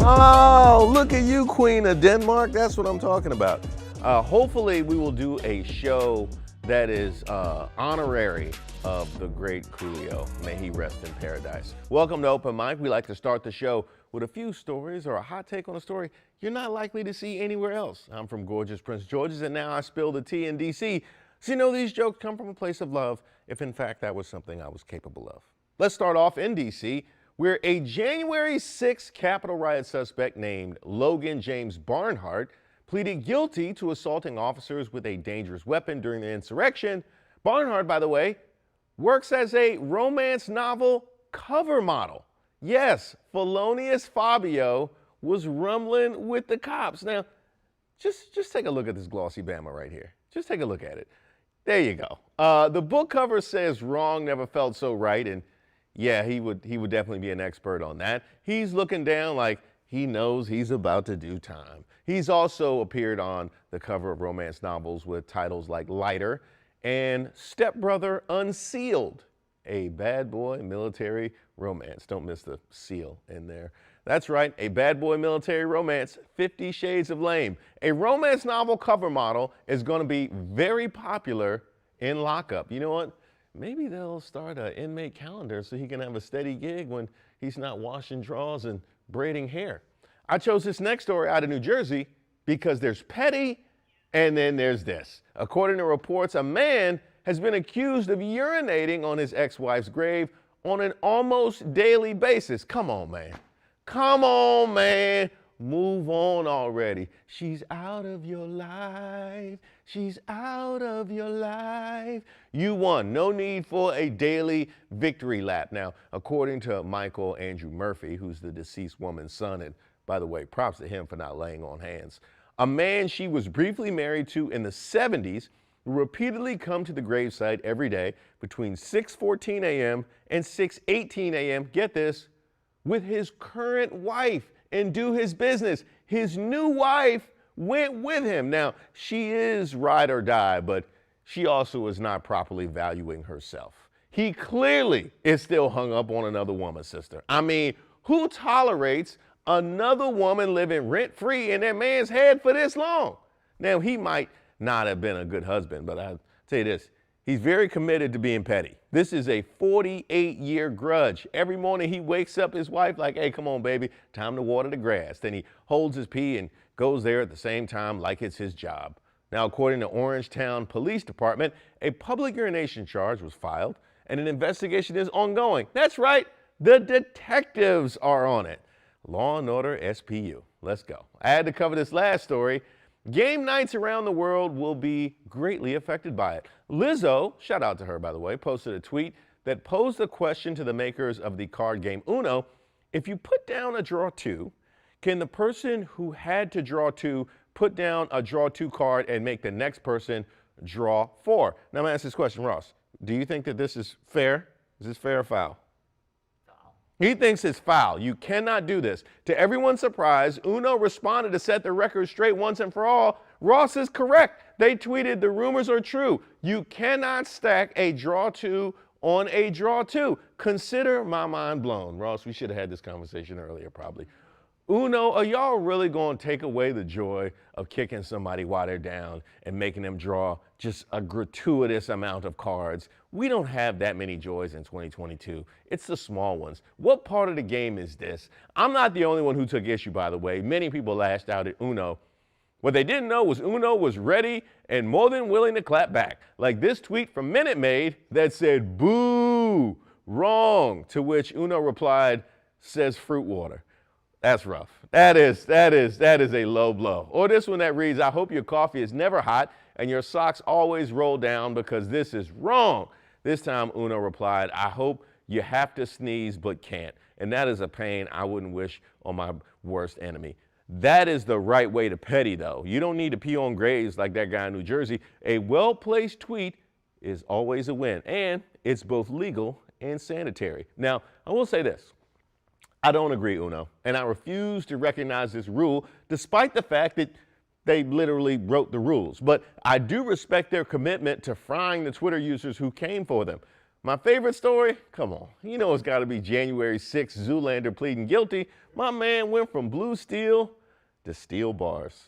Oh, look at you, Queen of Denmark. That's what I'm talking about. Hopefully, we will do a show that is honorary of the great Coolio. May he rest in paradise. Welcome to Open Mic. We like to start the show with a few stories or a hot take on a story you're not likely to see anywhere else. I'm from gorgeous Prince George's, and now I spill the tea in D.C. So you know these jokes come from a place of love, if in fact that was something I was capable of. Let's start off in D.C., where a January 6th Capitol riot suspect named Logan James Barnhart pleaded guilty to assaulting officers with a dangerous weapon during the insurrection. Barnhart, by the way, works as a romance novel cover model. Yes, Felonious Fabio was rumbling with the cops. Now, just take a look at this glossy Bama right here. Just take a look at it. There you go. The book cover says wrong never felt so right, and yeah, he would definitely be an expert on that. He's looking down like he knows he's about to do time. He's also appeared on the cover of romance novels with titles like Lighter and Stepbrother Unsealed, a bad boy military romance. Don't miss the seal in there. That's right, a bad boy military romance, 50 Shades of Lame. A romance novel cover model is going to be very popular in lockup. You know what? Maybe they'll start an inmate calendar so he can have a steady gig when he's not washing drawers and braiding hair. I chose this next story out of New Jersey because there's petty and then there's this. According to reports, a man has been accused of urinating on his ex-wife's grave on an almost daily basis. Come on, man. Come on, man. Move on already. She's out of your life. She's out of your life. You won. No need for a daily victory lap. Now, according to Michael Andrew Murphy, who's the deceased woman's son, and by the way, props to him for not laying on hands, a man she was briefly married to in the 70s repeatedly come to the gravesite every day between 6:14 a.m. and 6:18 a.m., get this, with his current wife and do his business. His new wife went with him. Now, she is ride or die, but she also is not properly valuing herself. He clearly is still hung up on another woman, sister. I mean, who tolerates another woman living rent-free in their man's head for this long? Now, he might not have been a good husband, but I'll tell you this, he's very committed to being petty. This is a 48-year grudge. Every morning he wakes up his wife like, hey, come on, baby, time to water the grass. Then he holds his pee and goes there at the same time like it's his job. Now, according to Orangetown Police Department, a public urination charge was filed and an investigation is ongoing. That's right, the detectives are on it. Law and Order SPU. Let's go. I had to cover this last story. Game nights around the world will be greatly affected by it. Lizzo, shout out to her by the way, posted a tweet that posed a question to the makers of the card game Uno. If you put down a draw two, can the person who had to draw two put down a draw two card and make the next person draw four? Now I'm gonna ask this question, Ross. Do you think that this is fair? Is this fair or foul? He thinks it's foul. You cannot do this. To everyone's surprise, Uno responded to set the record straight once and for all. Ross is correct. They tweeted, the rumors are true. You cannot stack a draw two on a draw two. Consider my mind blown. Ross, we should have had this conversation earlier probably. Uno, are y'all really going to take away the joy of kicking somebody while they're down and making them draw just a gratuitous amount of cards? We don't have that many joys in 2022. It's the small ones. What part of the game is this? I'm not the only one who took issue, by the way. Many people lashed out at Uno. What they didn't know was Uno was ready and more than willing to clap back. Like this tweet from Minute Maid that said, boo, wrong, to which Uno replied, says fruit water. That's rough. That is a low blow. Or this one that reads, I hope your coffee is never hot and your socks always roll down because this is wrong. This time Uno replied, I hope you have to sneeze but can't. And that is a pain I wouldn't wish on my worst enemy. That is the right way to petty though. You don't need to pee on graves like that guy in New Jersey. A well-placed tweet is always a win. And it's both legal and sanitary. Now, I will say this. I don't agree, Uno, and I refuse to recognize this rule despite the fact that they literally wrote the rules. But I do respect their commitment to frying the Twitter users who came for them. My favorite story? Come on, you know it's gotta be January 6th, Zoolander pleading guilty. My man went from blue steel to steel bars.